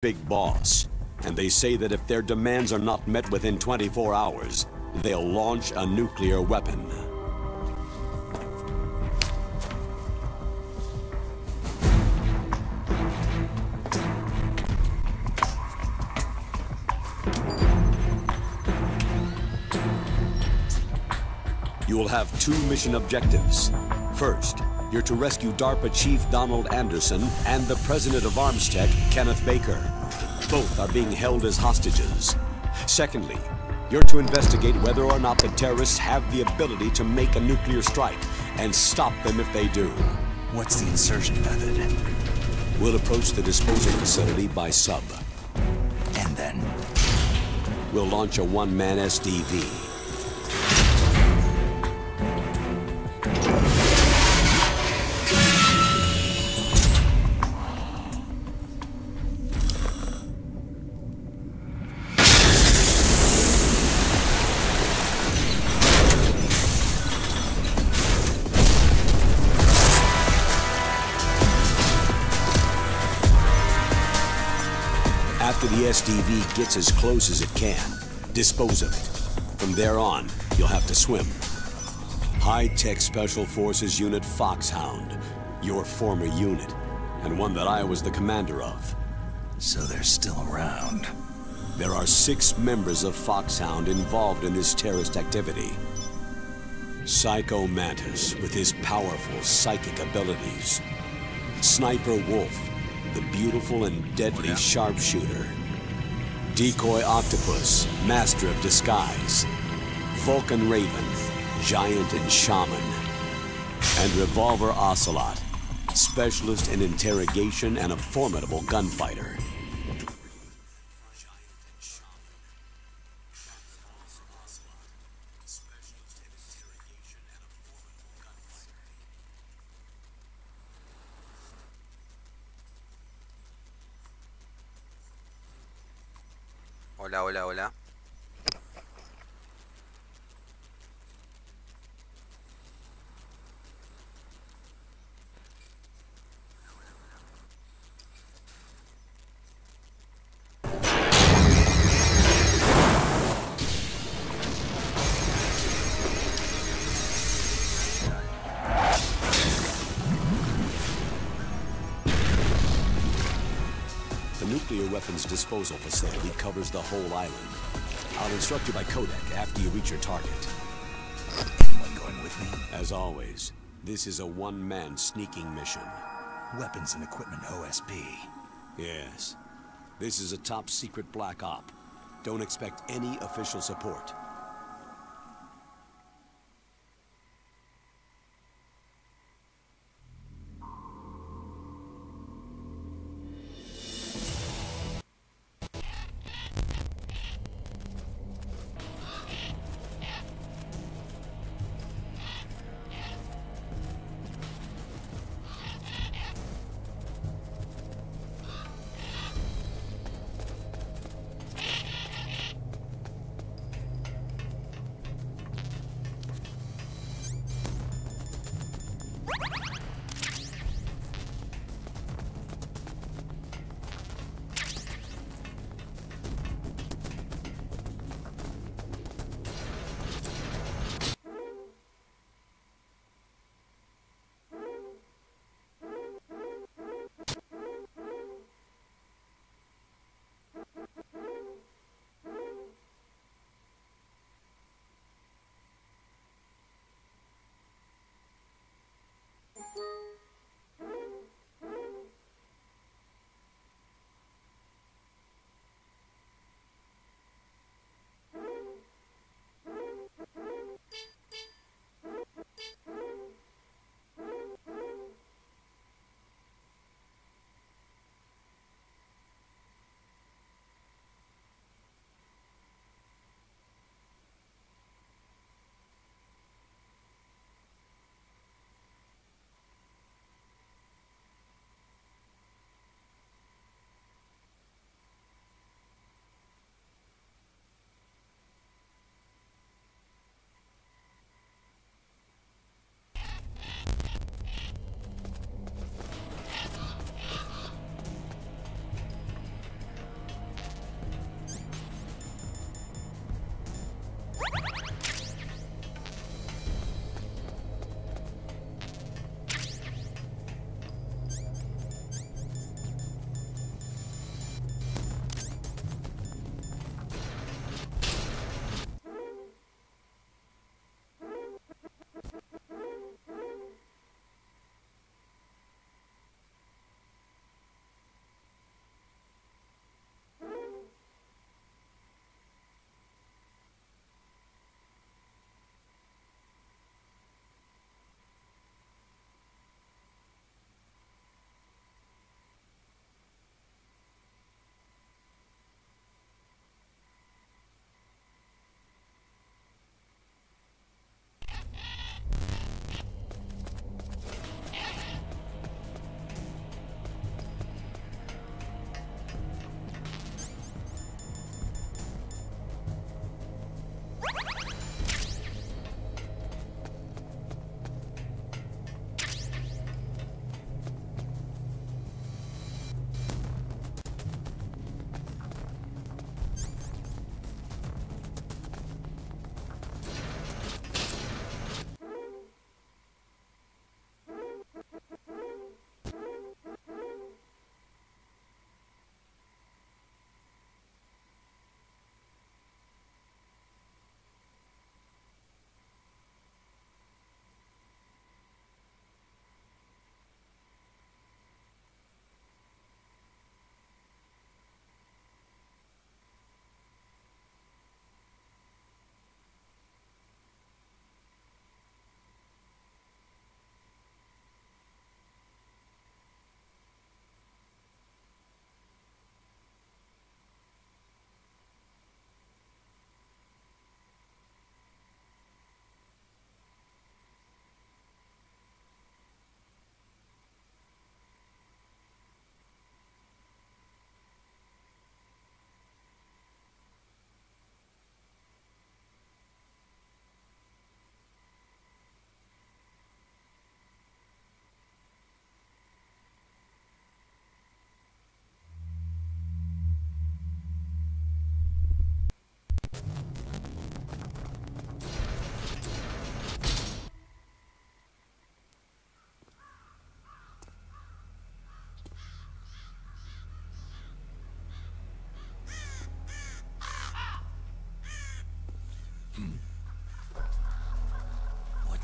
big boss, and they say that if their demands are not met within 24 hours, they'll launch a nuclear weapon. You will have two mission objectives. First, you're to rescue DARPA Chief Donald Anderson and the President of Armstech, Kenneth Baker. Both are being held as hostages. Secondly, you're to investigate whether or not the terrorists have the ability to make a nuclear strike and stop them if they do. What's the insertion method? We'll approach the disposal facility by sub. And then? We'll launch a one-man SDV. After the SDV gets as close as it can, dispose of it. From there on, you'll have to swim. High-Tech Special Forces Unit Foxhound, your former unit, and one that I was the commander of. So they're still around. There are 6 members of Foxhound involved in this terrorist activity. Psycho Mantis, with his powerful psychic abilities. Sniper Wolf, the beautiful and deadly sharpshooter. Decoy Octopus, master of disguise. Vulcan Raven, giant and shaman. And Revolver Ocelot, specialist in interrogation and a formidable gunfighter. Hola, hola, hola. The nuclear weapons disposal facility covers the whole island. I'll instruct you by codec after you reach your target. Anyone going with me? As always, this is a one-man sneaking mission. Weapons and equipment OSP. Yes. This is a top-secret black op. Don't expect any official support.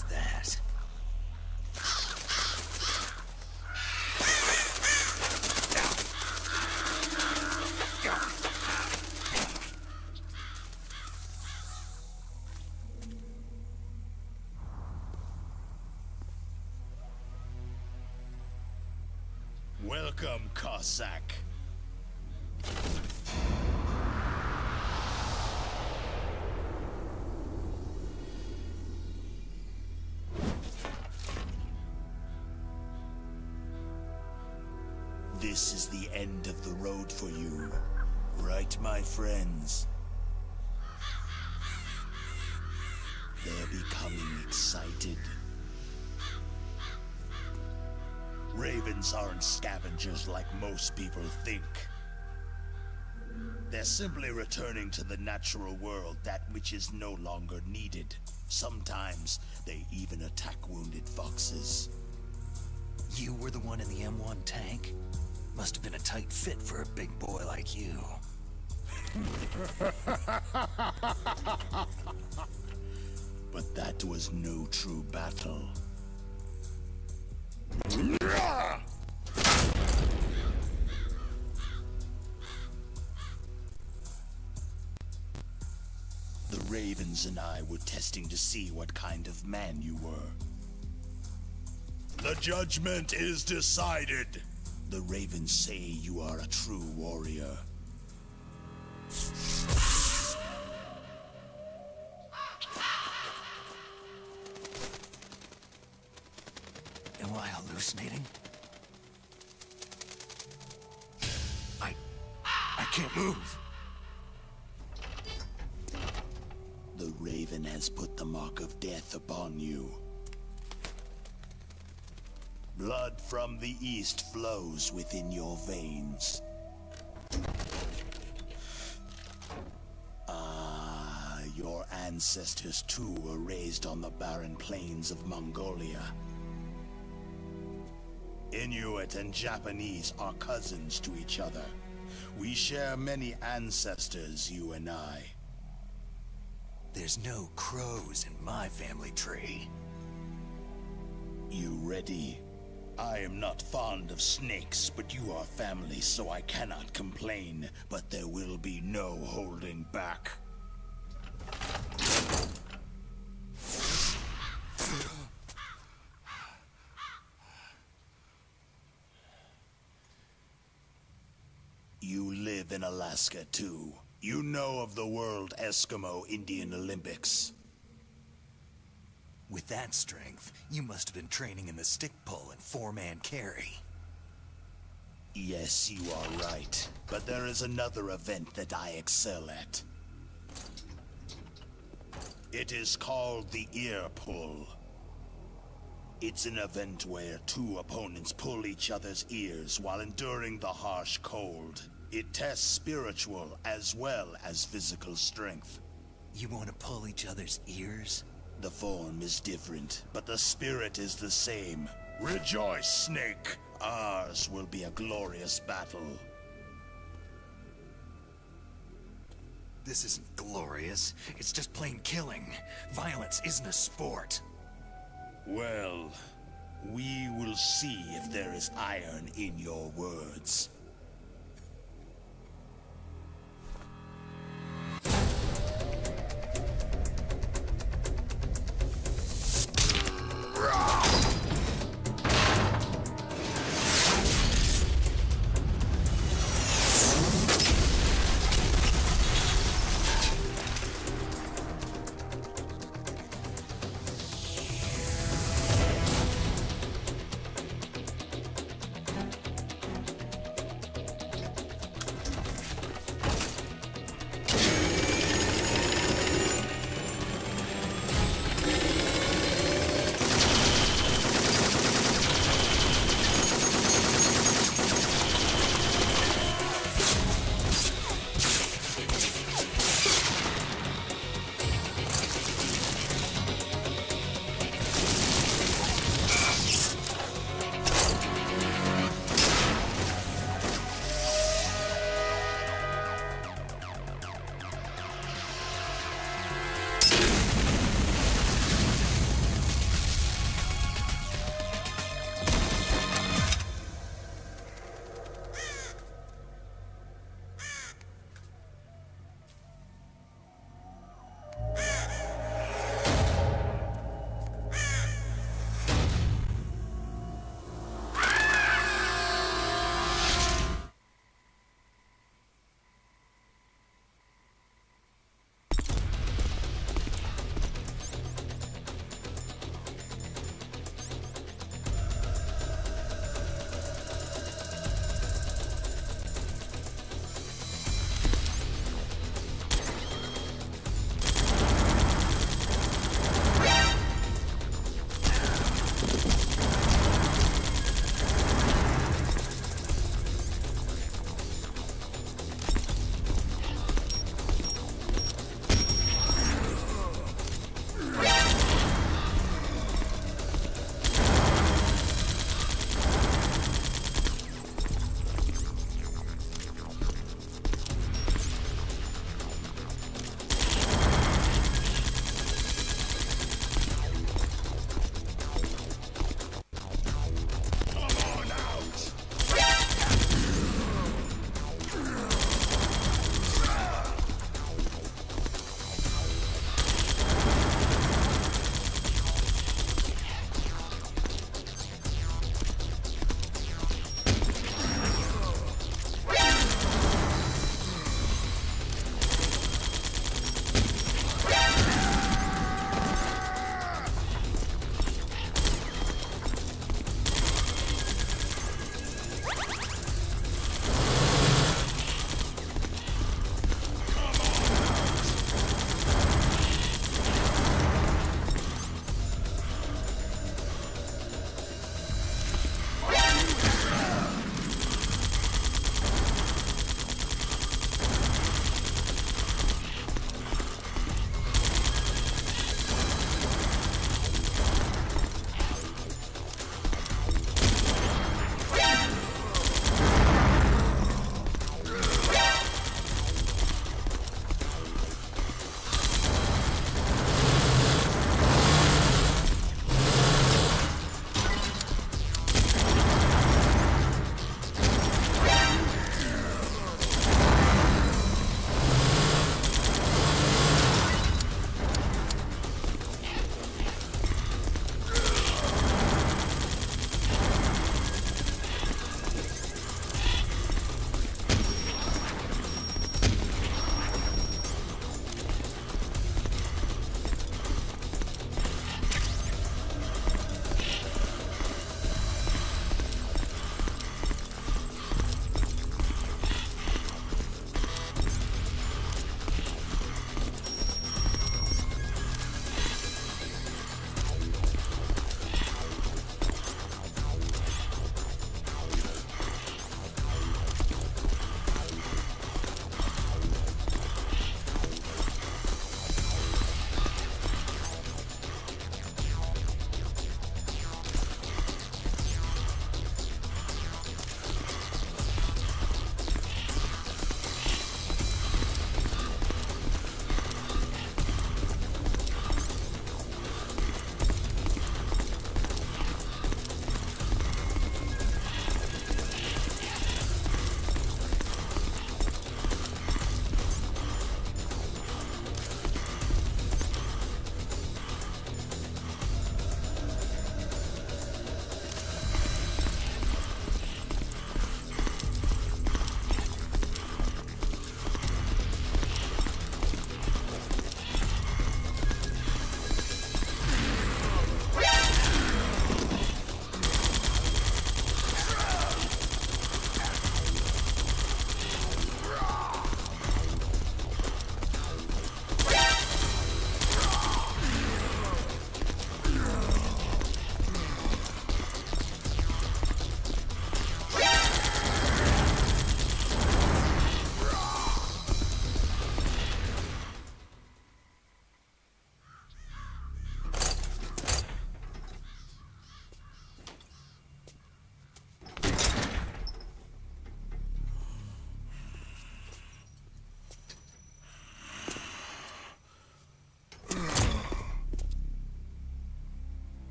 What's that? Welcome, Cossack. This is the end of the road for you, right, my friends? They're becoming excited. Ravens aren't scavengers like most people think. They're simply returning to the natural world, that which is no longer needed. Sometimes they even attack wounded foxes. You were the one in the M1 tank? Must have been a tight fit for a big boy like you. But that was no true battle. The Ravens and I were testing to see what kind of man you were. The judgment is decided. The Ravens say you are a true warrior. Am I hallucinating? I can't move. The Raven has put the mark of death upon you. Blood from the east flows within your veins. Your ancestors too were raised on the barren plains of Mongolia. Inuit and Japanese are cousins to each other. We share many ancestors, you and I. There's no crows in my family tree. You ready? I am not fond of snakes, but you are family, so I cannot complain. But there will be no holding back. You live in Alaska, too. You know of the World Eskimo Indian Olympics. With that strength, you must have been training in the stick pull and four-man carry. Yes, you are right. But there is another event that I excel at. It is called the ear pull. It's an event where two opponents pull each other's ears while enduring the harsh cold. It tests spiritual as well as physical strength. You want to pull each other's ears? The form is different, but the spirit is the same. Rejoice, Snake! Ours will be a glorious battle. This isn't glorious. It's just plain killing. Violence isn't a sport. Well, we will see if there is iron in your words.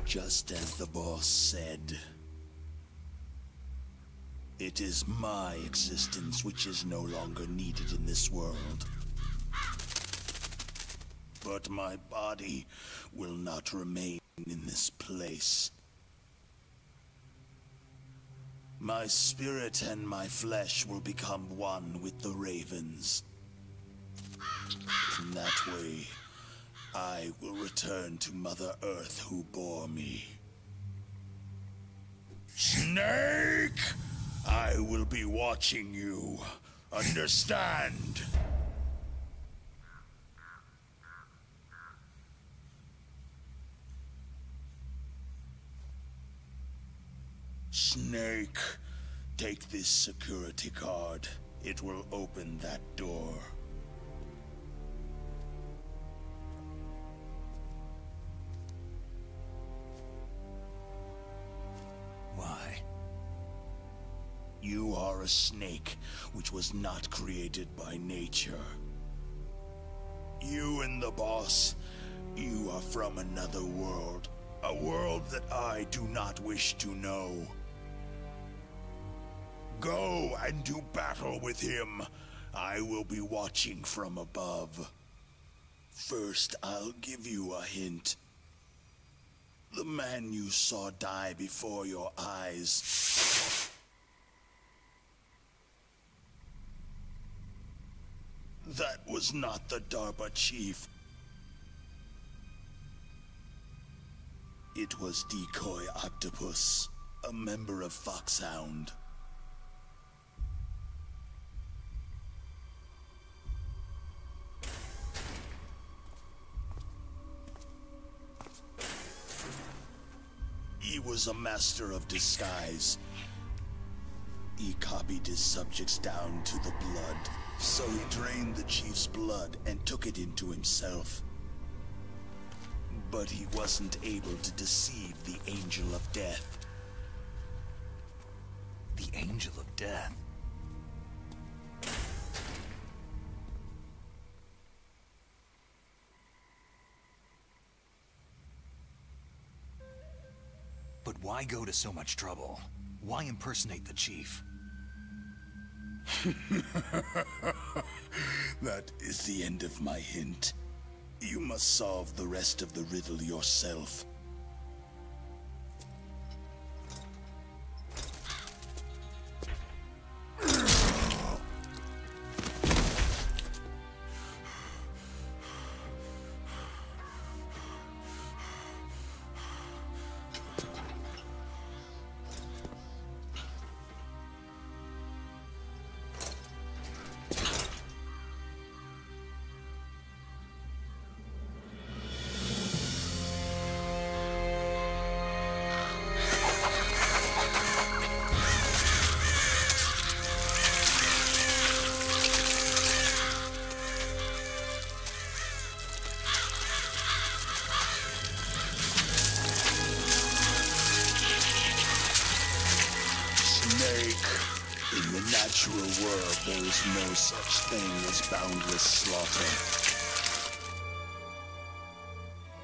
Just as the boss said, it is my existence which is no longer needed in this world. But my body will not remain in this place. My spirit and my flesh will become one with the ravens. In that way, I will return to Mother Earth who bore me. Snake! I will be watching you. Understand? Snake, take this security card. It will open that door. Why? You are a snake, which was not created by nature. You and the boss, you are from another world. A world that I do not wish to know. Go and do battle with him. I will be watching from above. First, I'll give you a hint. The man you saw die before your eyes. That was not the DARPA chief. It was Decoy Octopus, a member of Foxhound. He was a master of disguise. He copied his subjects down to the blood, so he drained the chief's blood and took it into himself. But he wasn't able to deceive the Angel of Death. The Angel of Death? But why go to so much trouble? Why impersonate the chief? That is the end of my hint. You must solve the rest of the riddle yourself. In the natural world, there is no such thing as boundless slaughter.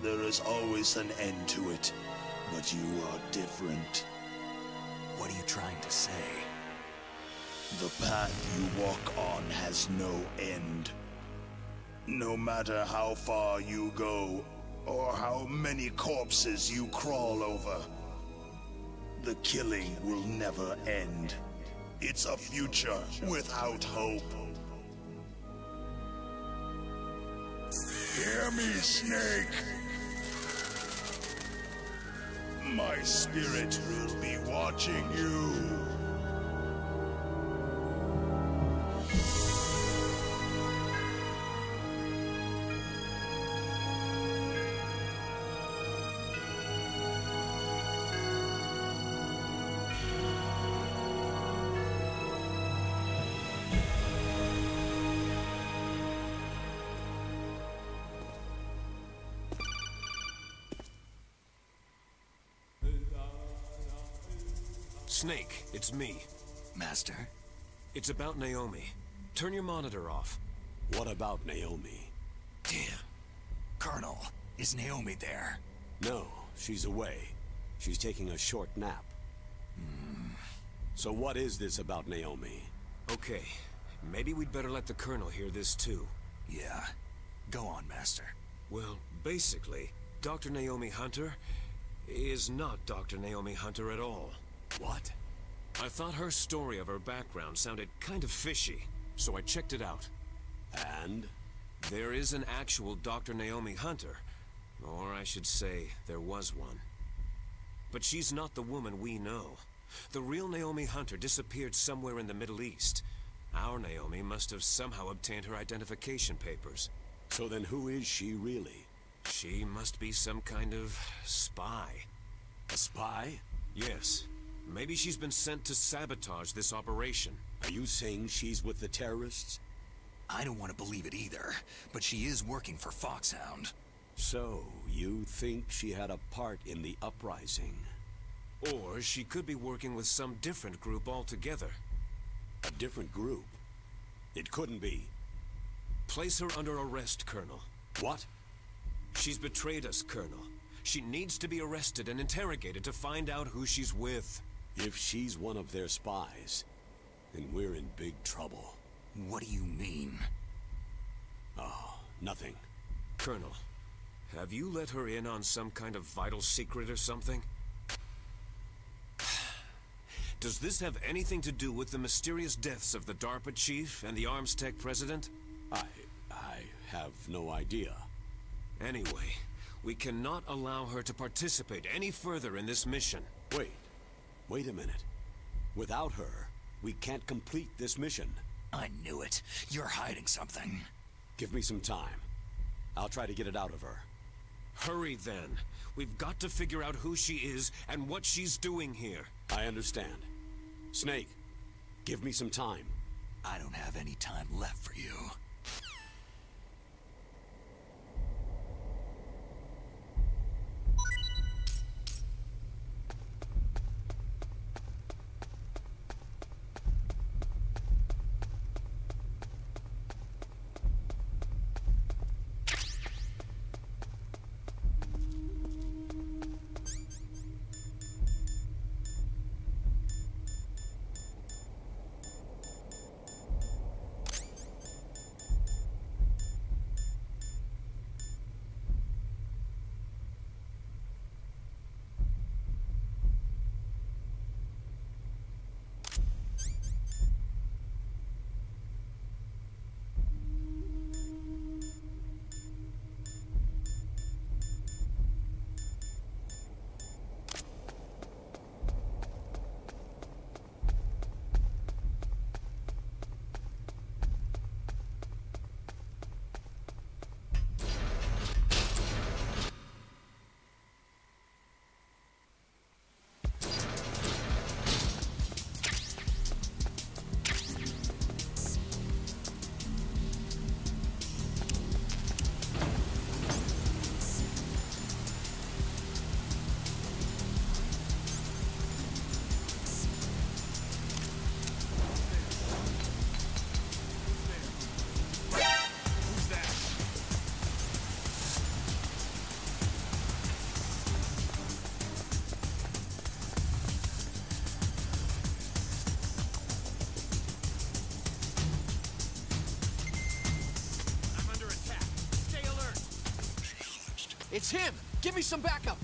There is always an end to it, but you are different. What are you trying to say? The path you walk on has no end. No matter how far you go, or how many corpses you crawl over, the killing will never end. It's a future without hope. Hear me, Snake. My spirit will be watching you. Snake, it's me. Master? It's about Naomi. Turn your monitor off. What about Naomi? Damn. Colonel, is Naomi there? No, she's away. She's taking a short nap. So what is this about Naomi? Okay, maybe we'd better let the Colonel hear this too. Yeah. Go on, Master. Well, basically, Dr. Naomi Hunter is not Dr. Naomi Hunter at all. What? I thought her story of her background sounded kind of fishy, so I checked it out. And? There is an actual Dr. Naomi Hunter, or I should say, there was one. But she's not the woman we know. The real Naomi Hunter disappeared somewhere in the Middle East. Our Naomi must have somehow obtained her identification papers. So then who is she really? She must be some kind of spy. A spy? Yes. Maybe she's been sent to sabotage this operation. Are you saying she's with the terrorists? I don't want to believe it either, but she is working for Foxhound. So, you think she had a part in the uprising? Or she could be working with some different group altogether. A different group? It couldn't be. Place her under arrest, Colonel. What? She's betrayed us, Colonel. She needs to be arrested and interrogated to find out who she's with. If she's one of their spies, then we're in big trouble. What do you mean? Oh, nothing. Colonel, have you let her in on some kind of vital secret or something? Does this have anything to do with the mysterious deaths of the DARPA chief and the Armstech president? I have no idea. Anyway, we cannot allow her to participate any further in this mission. Wait a minute. Without her, we can't complete this mission. I knew it. You're hiding something. Give me some time. I'll try to get it out of her. Hurry then. We've got to figure out who she is and what she's doing here. I understand. Snake, give me some time. I don't have any time left for you. It's him! Give me some backup!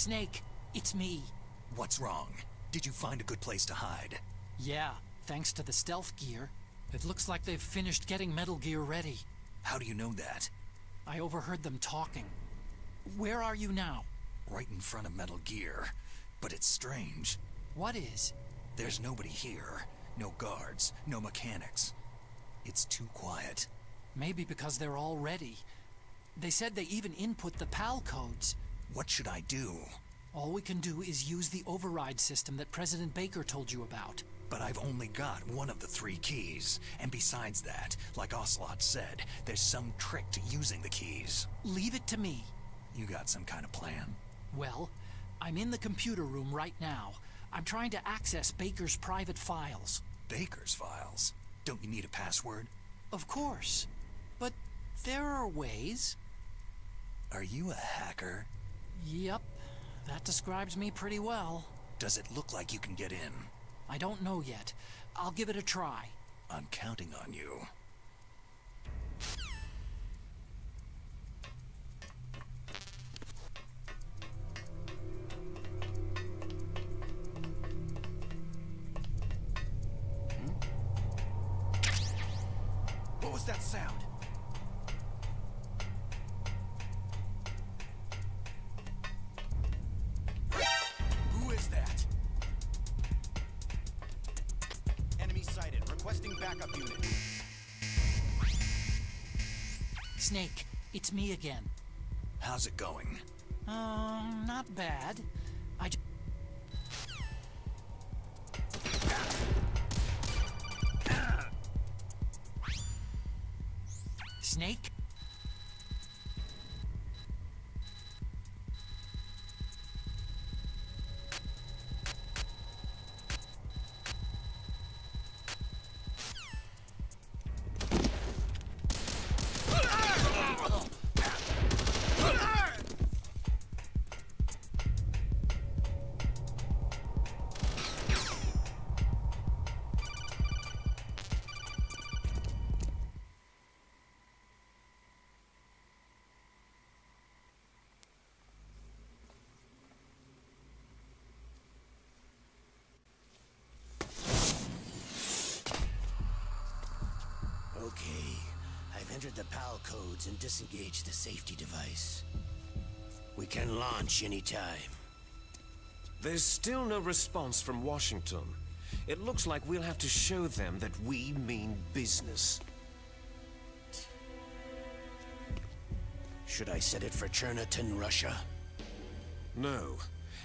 Snake, it's me. What's wrong? Did you find a good place to hide? Yeah, thanks to the stealth gear. It looks like they've finished getting Metal Gear ready. How do you know that? I overheard them talking. Where are you now? Right in front of Metal Gear. But it's strange. What is? There's nobody here. No guards, no mechanics. It's too quiet. Maybe because they're all ready. They said they even input the PAL codes. What should I do? All we can do is use the override system that President Baker told you about. But I've only got one of the 3 keys. And besides that, like Ocelot said, there's some trick to using the keys. Leave it to me. You got some kind of plan? Well, I'm in the computer room right now. I'm trying to access Baker's private files. Baker's files? Don't you need a password? Of course. But there are ways. Are you a hacker? Yep. That describes me pretty well. Does it look like you can get in? I don't know yet. I'll give it a try. I'm counting on you. What was that sound? Who is that? Enemy sighted. Requesting backup unit. Snake, it's me again. How's it going? Not bad. Snake? Okay, I've entered the PAL codes and disengaged the safety device. We can launch anytime. There's still no response from Washington. It looks like we'll have to show them that we mean business. Should I set it for Cherniton, Russia? No.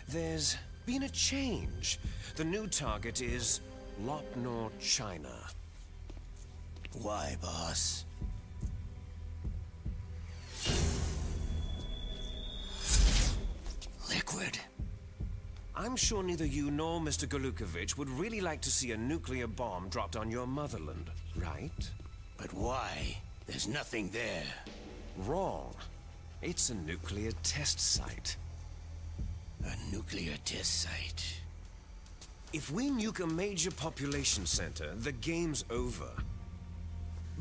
There's been a change. The new target is Lopnor, China. Why, boss? Liquid. I'm sure neither you nor Mr. Golukovich would really like to see a nuclear bomb dropped on your motherland, right? But why? There's nothing there. Wrong. It's a nuclear test site. A nuclear test site. If we nuke a major population center, the game's over.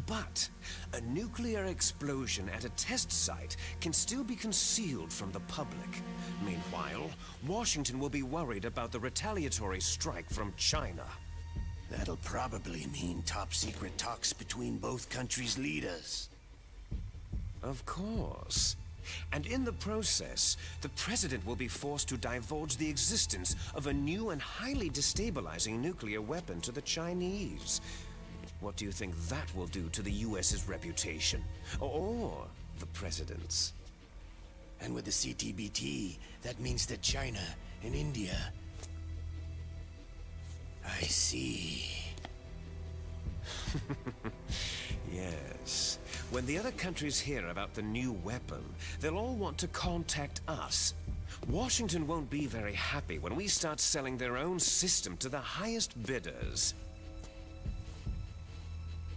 But a nuclear explosion at a test site can still be concealed from the public. Meanwhile, Washington will be worried about the retaliatory strike from China. That'll probably mean top-secret talks between both countries' leaders. Of course. And in the process, the president will be forced to divulge the existence of a new and highly destabilizing nuclear weapon to the Chinese. What do you think that will do to the US's reputation? Or the president's? And with the CTBT, that means that China and India... I see. Yes. When the other countries hear about the new weapon, they'll all want to contact us. Washington won't be very happy when we start selling their own system to the highest bidders.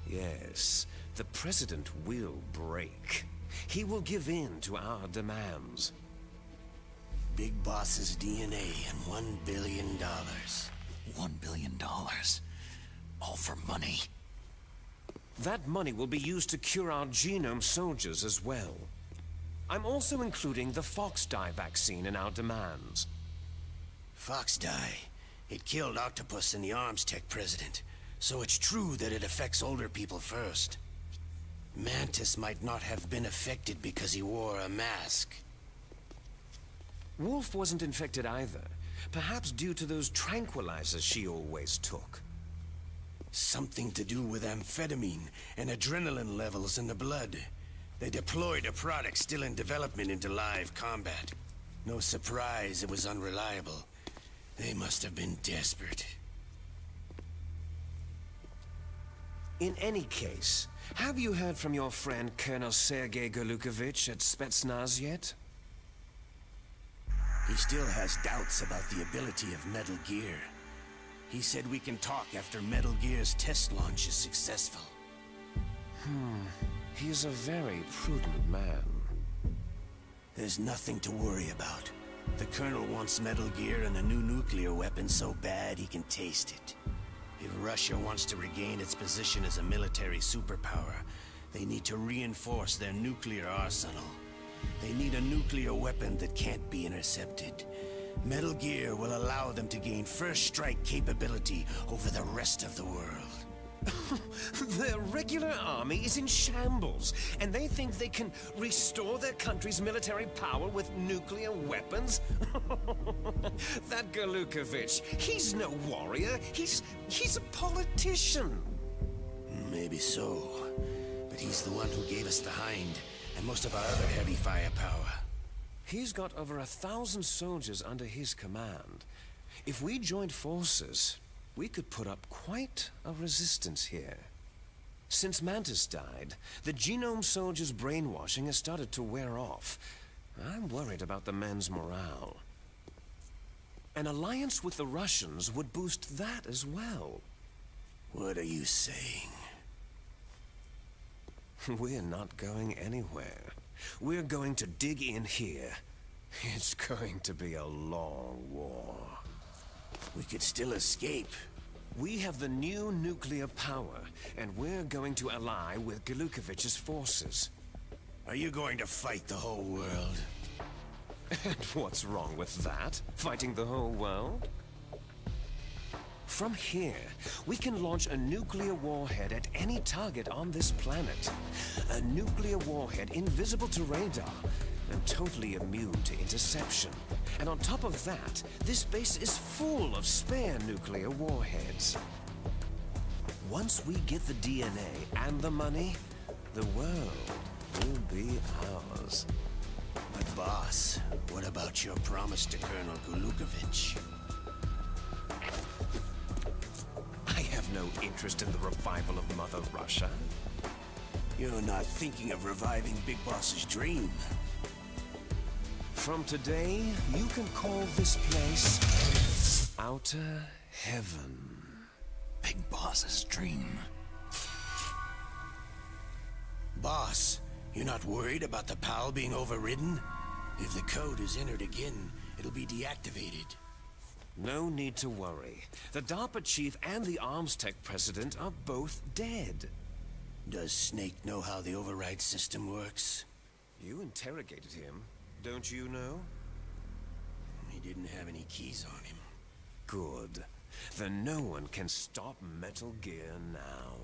Yes, the president will break. He will give in to our demands. Big Boss's DNA and $1 billion. $1 billion? All for money? That money will be used to cure our genome soldiers as well. I'm also including the Foxdie vaccine in our demands. Foxdie. It killed Octopus and the Armstech president. So it's true that it affects older people first. Mantis might not have been affected because he wore a mask. Wolf wasn't infected either. Perhaps due to those tranquilizers she always took. Something to do with amphetamine and adrenaline levels in the blood. They deployed a product still in development into live combat. No surprise it was unreliable. They must have been desperate. In any case, have you heard from your friend Colonel Sergei Golukovich at Spetsnaz yet? He still has doubts about the ability of Metal Gear. He said we can talk after Metal Gear's test launch is successful. He's a very prudent man. There's nothing to worry about. The Colonel wants Metal Gear and a new nuclear weapon so bad he can taste it. If Russia wants to regain its position as a military superpower, they need to reinforce their nuclear arsenal. They need a nuclear weapon that can't be intercepted. Metal Gear will allow them to gain first strike capability over the rest of the world. Their regular army is in shambles, and they think they can restore their country's military power with nuclear weapons? That Golukovich, he's no warrior. He's a politician. Maybe so. But he's the one who gave us the Hind and most of our other heavy firepower. He's got over 1,000 soldiers under his command. If we joined forces, we could put up quite a resistance here. Since Mantis died, the Genome soldiers' brainwashing has started to wear off. I'm worried about the men's morale. An alliance with the Russians would boost that as well. What are you saying? We're not going anywhere. We're going to dig in here. It's going to be a long war. We could still escape. We have the new nuclear power, and we're going to ally with Golukovich's forces. Are you going to fight the whole world? And what's wrong with that? Fighting the whole world? From here, we can launch a nuclear warhead at any target on this planet. A nuclear warhead invisible to radar and totally immune to interception. And on top of that, this base is full of spare nuclear warheads. Once we get the DNA and the money, the world will be ours. But boss, what about your promise to Colonel Golukovich? I have no interest in the revival of Mother Russia. You're not thinking of reviving Big Boss's dream. From today, you can call this place Outer Heaven. Big Boss's dream. Boss, you're not worried about the PAL being overridden? If the code is entered again, it'll be deactivated. No need to worry. The DARPA chief and the Armstech president are both dead. Does Snake know how the override system works? You interrogated him, don't you know? He didn't have any keys on him. Good. Then no one can stop Metal Gear now.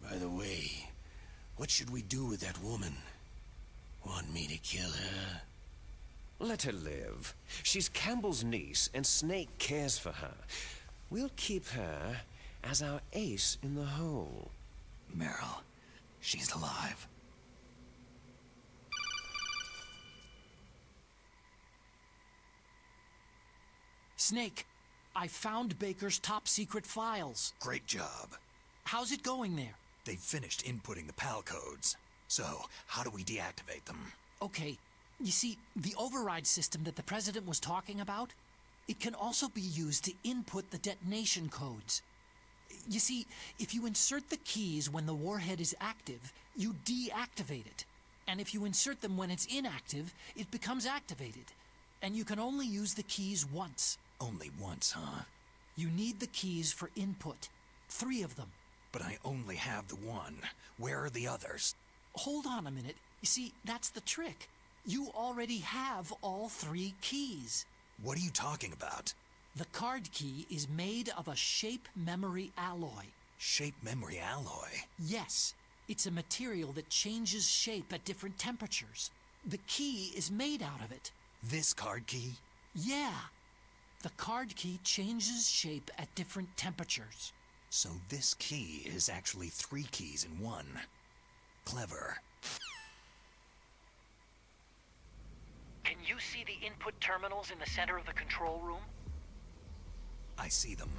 By the way, what should we do with that woman? Want me to kill her? Let her live. She's Campbell's niece, and Snake cares for her. We'll keep her as our ace in the hole. Meryl, she's alive. Snake, I found Baker's top-secret files. Great job. How's it going there? They've finished inputting the PAL codes. So, how do we deactivate them? Okay, you see, the override system that the President was talking about, it can also be used to input the detonation codes. You see, if you insert the keys when the warhead is active, you deactivate it. And if you insert them when it's inactive, it becomes activated. And you can only use the keys once. Only once, huh? You need the keys for input. 3 of them. but I only have the one. Where are the others? Hold on a minute. You see, that's the trick. You already have all 3 keys. What are you talking about? The card key is made of a shape memory alloy. Shape memory alloy? Yes. It's a material that changes shape at different temperatures. The key is made out of it. This card key? Yeah. The card key changes shape at different temperatures. So this key is actually 3 keys in one. Clever. Can you see the input terminals in the center of the control room? I see them.